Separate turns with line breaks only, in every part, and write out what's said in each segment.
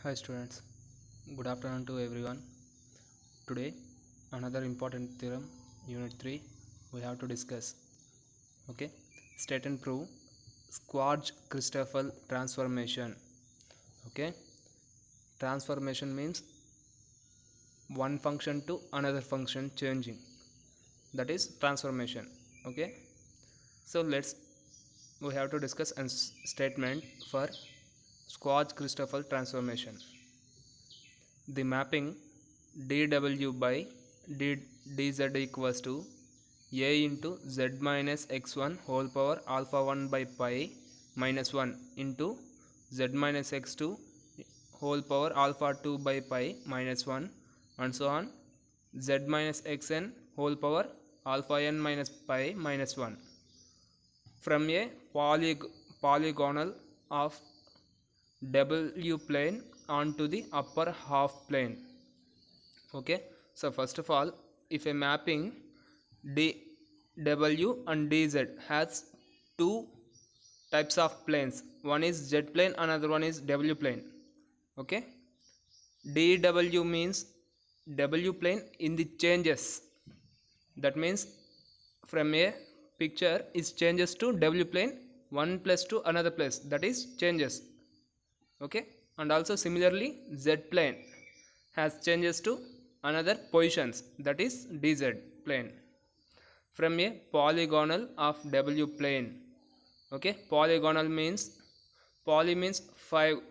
Hi students, good afternoon to everyone. Today another important theorem, unit 3, we have to discuss. Okay, state and prove Schwarz-Christoffel transformation. Okay, transformation means one function to another function changing, that is transformation. Okay, so we have to discuss a statement for Schwarz-Christoffel transformation. The mapping dw by dz equals to a into z minus x1 whole power alpha 1 by pi minus 1 into z minus x2 whole power alpha 2 by pi minus 1 and so on z minus xn whole power alpha n minus pi minus 1 from a polygonal of w plane onto the upper half plane. Okay, so first of all, if a mapping dw and dz has two types of planes, one is z plane, another one is w plane. Okay, dw means w plane in the changes, that means from a picture is changes to w plane, one place to another place, that is changes. Okay, and also similarly z plane has changes to another positions, that is dz plane from a polygonal of w plane. Okay, polygonal means poly means 5.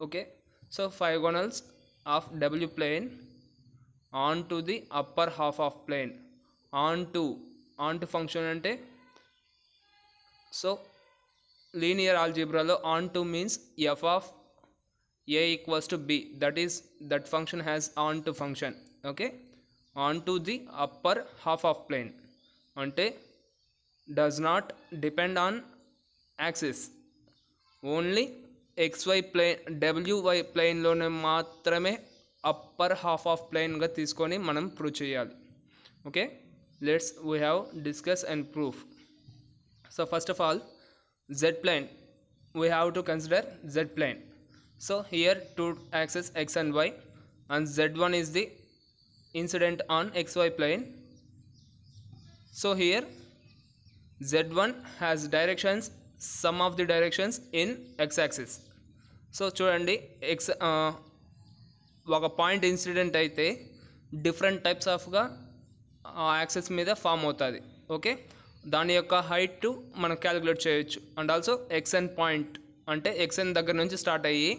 Okay, so 5 gonals of w plane onto the upper half of plane. onto function ante, so linear algebra lo onto means f of a equals to b, that is that function has onto function. Okay, onto the upper half of plane ante does not depend on axis, only xy plane wy ప్లేన్లోనే మాత్రమే upper half of ప్లేన్గా తీసుకొని మనం prove చేయాలి. Okay, we have discuss and proof. So first of all z plane, we have to consider z plane. So here two axes x and y, and z1 is the incident on xy plane. So here z1 has directions, sum of the directions in x axis. So చూడండి X ఒక point incident అయితే different types ఆఫ్గా access మీద form అవుతుంది. Okay, దాని యొక్క height మనం calculate చేయొచ్చు. And also XN point అంటే ఎక్స్ఎన్ దగ్గర నుంచి స్టార్ట్ అయ్యి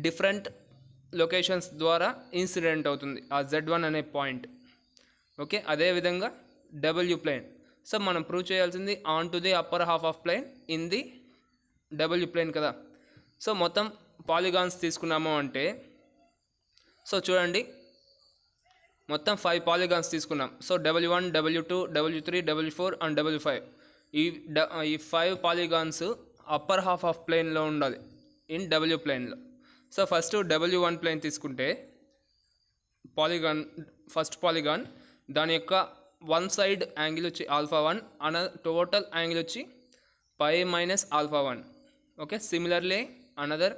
డిఫరెంట్ లొకేషన్స్ ద్వారా ఇన్సిడెంట్ అవుతుంది ఆ z1 అనే పాయింట్. ఓకే, అదేవిధంగా డబ్ల్యూ ప్లేన్. సో మనం ప్రూవ్ చేయాల్సింది on to the upper half of plane in the W plane కదా. సో మొత్తం పాలిగాన్స్ తీసుకున్నాము అంటే, సో చూడండి మొత్తం 5 పాలిగాన్స్ తీసుకున్నాం. So w1 w2 w3 w4 and w5, ఈ 5 పాలిగాన్స్ అప్పర్ హాఫ్ ఆఫ్ ప్లేన్లో ఉండాలి ఇన్ డబ్ల్యూ ప్లేన్లో. సో ఫస్ట్ w1 ప్లేన్ తీసుకుంటే పాలిగాన్, ఫస్ట్ పాలిగాన్ దాని యొక్క వన్ సైడ్ యాంగిల్ వచ్చి ఆల్ఫా 1, టోటల్ యాంగిల్ వచ్చి pi minus alpha 1. Okay, similarly another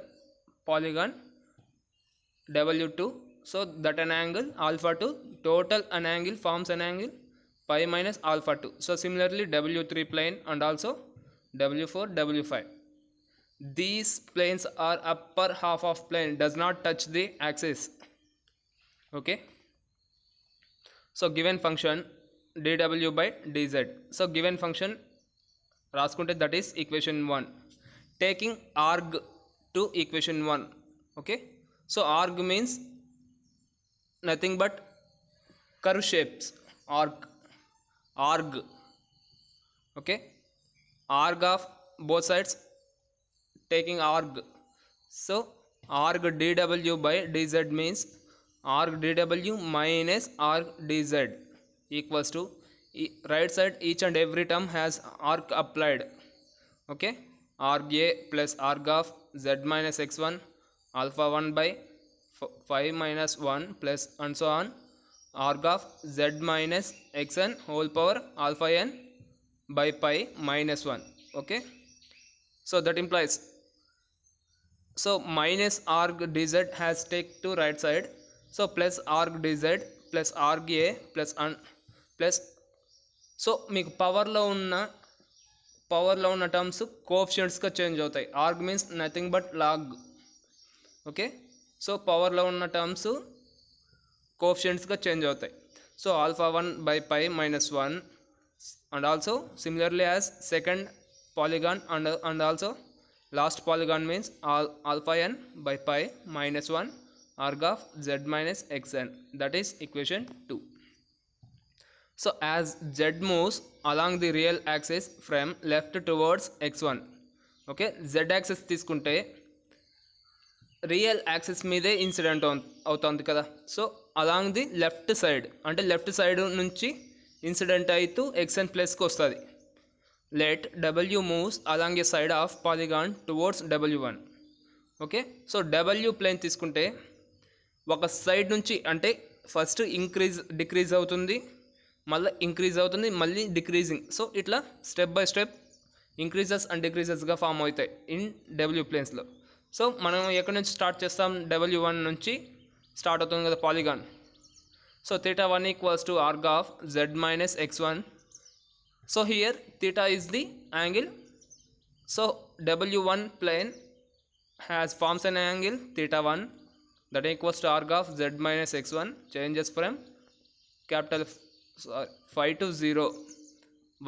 polygon w2, so that an angle alpha 2, total an angle forms an angle pi minus alpha 2. So similarly w3 plane and also w4 w5, these planes are upper half of plane, does not touch the axis. Okay, so given function dw by dz, so given function raskunte, that is equation 1, taking arg to equation 1. Okay, so arg means nothing but curve shapes, arg. Okay, arg of both sides, taking arg. So arg dw by dz means arg dw minus arg dz equals to right side each and every term has arc applied. Okay, arg a plus arg of z minus x1 alpha 1 by 5 minus 1 plus and so on arg of z minus xn whole power alpha n by pi minus 1. Okay, so that implies, So minus arg dz has take to right side, so plus arg dz plus arg a plus plus, so మీకు పవర్లో ఉన్న terms కోఎఫిషియంట్స్గా change అవుతాయి. Arg means nothing but log. Okay, so పవర్లో ఉన్న terms కోఎఫిషియంట్స్గా change అవుతాయి. So alpha 1 by pi minus 1 and also similarly as second polygon and also last polygon means alpha n by pi minus 1 arg of z minus xn, that is equation 2. So as z moves along the real axis from left towards x1, okay, z axis తీసుకుంటే real axis మీదే incident అవుతుంది కదా. So along the left side అంటే left side నుంచి incident అవుతూ xn ప్లస్కి వస్తుంది. Let w moves along a side of polygon towards w1. Okay, so w plane తీసుకుంటే ఒక సైడ్ నుంచి అంటే ఫస్ట్ డిక్రీజ్ అవుతుంది, మళ్ళీ ఇంక్రీజ్ అవుతుంది, మళ్ళీ డిక్రీజింగ్. సో ఇట్లా step by step increases and డిక్రీజెస్గా ఫామ్ అవుతాయి ఇన్ w ప్లేన్స్లో. సో మనం ఎక్కడి నుంచి స్టార్ట్ చేస్తాం, w1 నుంచి స్టార్ట్ అవుతుంది కదా polygon. So theta 1 equals to arg of z minus x1. So here theta is the angle. So w1 plane has forms an angle theta 1 that equals to arg of z minus x1 changes from capital phi to 0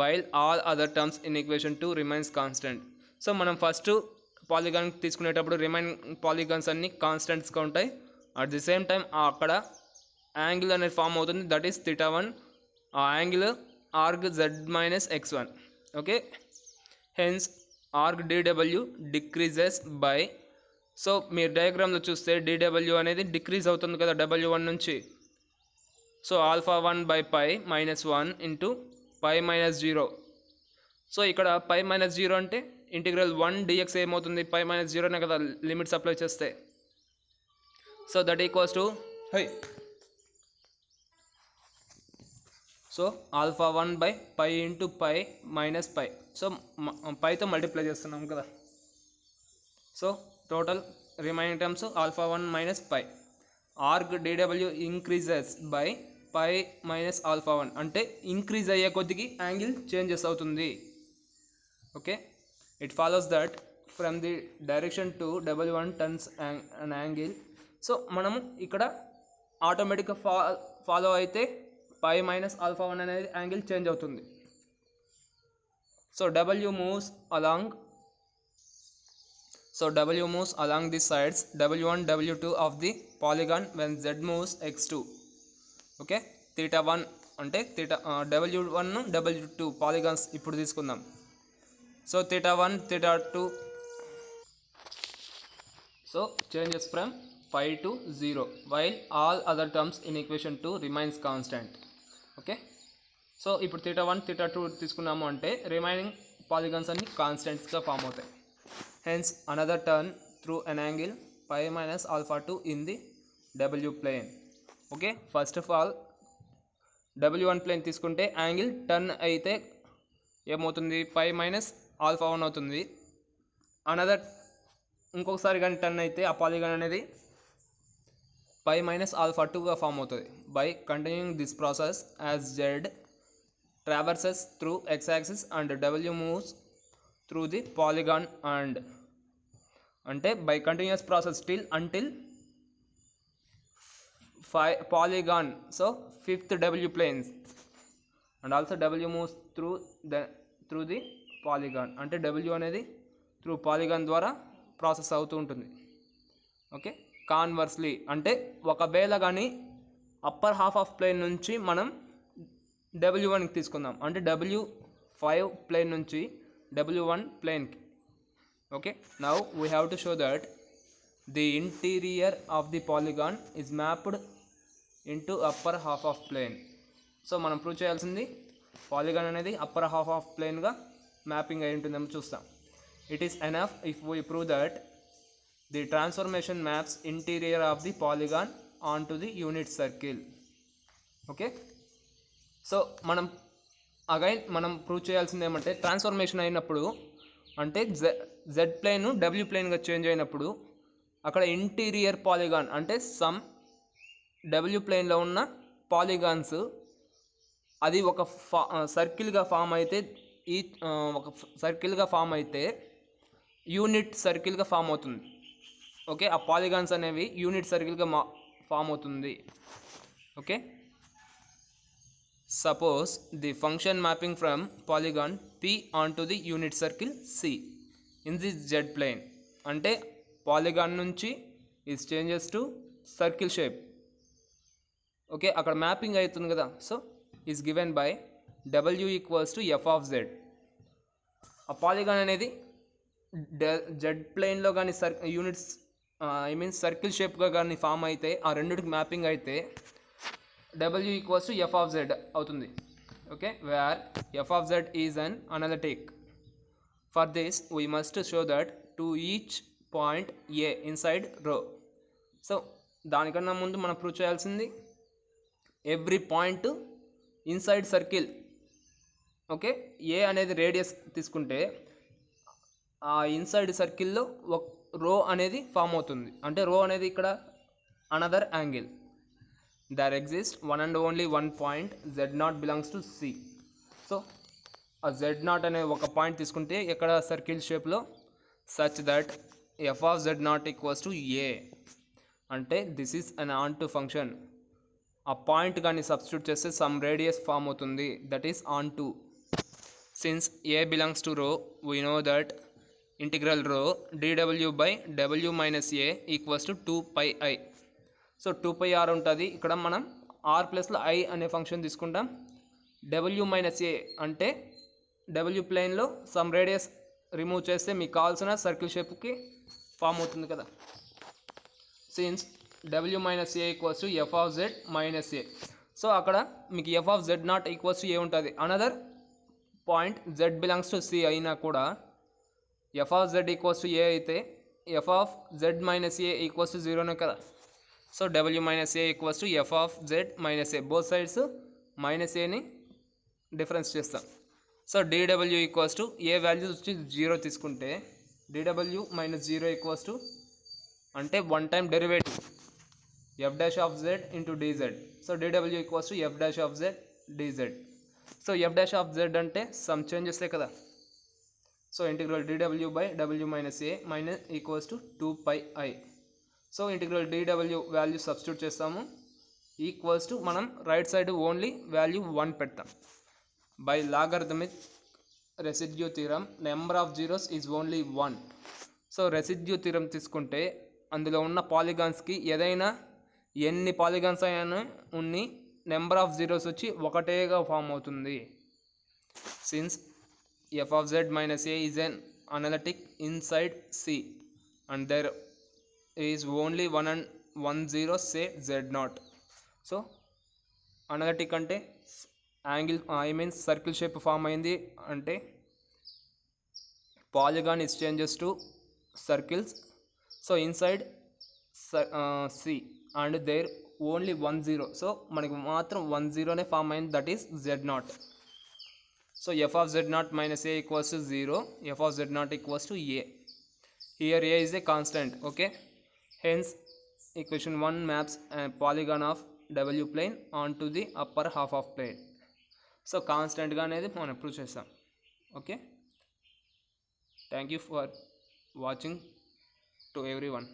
while all other terms in equation 2 remains constant. So మనం first polygon తీసుకునేటప్పుడు remaining polygons అన్ని కాన్స్టెంట్స్గా ఉంటాయి. At the same time అక్కడ angle అనేది form అవుతుంది, that is theta 1. ఆ angle org z minus x1. Okay, hence org dw decreases by, so మీరు డయాగ్రామ్లో చూస్తే dw అనేది డిక్రీజ్ అవుతుంది కదా w1 నుంచి. So alpha 1 by pi minus 1 into pi minus 0. So ఇక్కడ pi minus 0 అంటే ఇంటిగ్రల్ 1 dx ఏమవుతుంది, pi minus 0నే కదా లిమిట్స్ అప్లై చేస్తే. So that equals to so alpha 1 by pi into pi minus pi. So పైతో multiply చేస్తున్నాం కదా. So total remaining terms alpha 1 minus pi. Arg dw increases by pi minus alpha 1 అంటే increase అయ్యే కొద్దికి angle changes అవుతుంది. Okay, it follows that from the direction to w1 turns an angle. So మనము ఇక్కడ ఆటోమేటిక్గా follow అయితే pi minus alpha 1 అనేది angle change అవుతుంది. So w moves along the sides w1 w2 of the polygon when z moves x2. Okay, theta 1 అంటే w1 w2 polygons ఇప్పుడు తీసుకుందాం. So theta 1 theta 2 so changes from pi to 0 while all other terms in equation 2 remains constant. Okay, so ఇప్పుడు theta 1 theta 2 తీసుకున్నాము అంటే remaining polygons అన్ని కాన్స్టెంట్స్గా form అవుతాయి. Hence another turn through an angle pi minus alpha 2 in the w plane. Okay, first of all w1 plane తీసుకుంటే angle turn అయితే ఏమవుతుంది, pi minus alpha 1 అవుతుంది. అనదర్ ఇంకొకసారి కానీ టర్న్ అయితే ఆ పాలిగాన్ అనేది pi మైనస్ ఆల్ఫా 2గా ఫామ్ అవుతుంది. By continuing this process as z traverses through x-axis and w moves through the polygon and అంటే by continuous process until polygon, so fifth w planes and also w moves through the polygon అంటే w అనేది through polygon ద్వారా process అవుతూ ఉంటుంది. Okay, కాన్వర్స్లీ అంటే ఒకవేళ కానీ upper half of plane నుంచి మనం w1కి తీసుకుందాం అంటే w5 ప్లేన్ నుంచి w1 ప్లేన్కి. Okay, now we have to show that the interior of the polygon is mapped into upper half of plane. So మనం ప్రూవ్ చేయాల్సింది పాలిగాన్ అనేది అప్పర్ హాఫ్ ఆఫ్ ప్లేన్గా మ్యాపింగ్ అయి ఉంటుందని చూస్తాం. It is enough if we prove that the transformation maps interior of the polygon on to the unit circle. Okay, so మనం prove చేయాల్సింది ఏమంటే ట్రాన్స్ఫర్మేషన్ అయినప్పుడు అంటే జెడ్ ప్లేన్ డబ్ల్యూ ప్లేన్గా చేంజ్ అయినప్పుడు అక్కడ ఇంటీరియర్ పాలిగాన్ అంటే సమ్ డబ్ల్యూ ప్లేన్లో ఉన్న పాలిగాన్స్ అది ఒక సర్కిల్గా ఫామ్ అయితే ఒక సర్కిల్గా ఫామ్ అయితే యూనిట్ సర్కిల్గా ఫామ్ అవుతుంది. ఓకే, ఆ పాలిగాన్స్ అనేవి యూనిట్ సర్కిల్గా ఫామ్ అవుతుంది. Okay, suppose the function mapping from polygon P onto the unit circle C in this Z plane అంటే పాలిగాన్ నుంచి is changes to circle shape. Okay, అక్కడ mapping అవుతుంది కదా. So is given by W equals to F of Z. ఆ polygon అనేది Z ప్లేన్లో కానీ units circle షేప్గా కానీ ఫామ్ అయితే ఆ రెండుకి మ్యాపింగ్ అయితే W equals to F of Z అవుతుంది. Okay, where F of Z is an analytic. For this we must show that to each point A inside rho. So దానికన్నా ముందు మనం prove చేయాల్సింది every point inside circle. Okay, A అనేది radius తీసుకుంటే ఆ inside సర్కిల్లో ఒక రో అనేది ఫామ్ అవుతుంది. అంటే రో అనేది ఇక్కడ another angle. There exist one and only one point Z0 belongs to C. So ఆ Z0 అనే ఒక పాయింట్ తీసుకుంటే ఇక్కడ సర్కిల్ షేప్లో such that F of Z0 equals to A. అంటే this is an onto function. ఆ point కానీ substitute చేస్తే సమ్ రేడియస్ ఫామ్ అవుతుంది, that is onto. Since A belongs to rho we know that integral rho dw by w minus A equals to 2πi. So 2πr ఉంటుంది. ఇక్కడ మనం r ప్లస్లో i అనే function తీసుకుంటాం. w minus ఏ అంటే w ప్లేన్లో some radius remove చేస్తే మీకు కావాల్సిన సర్కిల్ షేప్కి ఫామ్ అవుతుంది కదా. Since w minus A equals to F of Z minus A. So అక్కడ మీకు F of Z not equals to A ఉంటుంది. Another point Z belongs to C అయినా కూడా F of Z equals to A అయితే F of Z minus A equals to జీరోనే కదా. So w minus A equals to F of Z minus A. Both sides minus ఏని difference చేస్తాం. So dw equals to A value వచ్చి 0 తీసుకుంటే dw minus 0 equals to అంటే one time derivative F dash of Z into dz. So dw equals to F dash of Z dz. So F dash of Z అంటే some చేంజెసే కదా. So integral dw by w minus A minus equals to 2πi. So integral dw value substitute చేస్తాము. Equals to మనం right side only value 1 పెడతాం. By logarithmic residue theorem number of zeros is only 1. So residue theorem తీసుకుంటే అందులో ఉన్న పాలిగాన్స్కి ఏదైనా ఎన్ని polygons అయినా ఉన్ని number of zeros వచ్చి ఒకటేగా ఫామ్ అవుతుంది. Since F of Z minus A is an analytic inside C and there is only 1 and 1 0 say Z0. So analytic అంటే యాంగిల్ సర్కిల్ షేప్ ఫామ్ అయింది అంటే polygon is changes to circles. So inside C and there only 1 0. సో మనకి మాత్రం 1 0నే form అయింది, that is Z0. So F of Z0 minus A equals to 0. F of Z0 equals to A. Here A is a constant. Okay, hence equation 1 maps a polygon of W plane onto the upper half of plane. So కాన్స్టెంట్గా అనేది మనం prove చేస్తాం. Okay, thank you for watching to every one.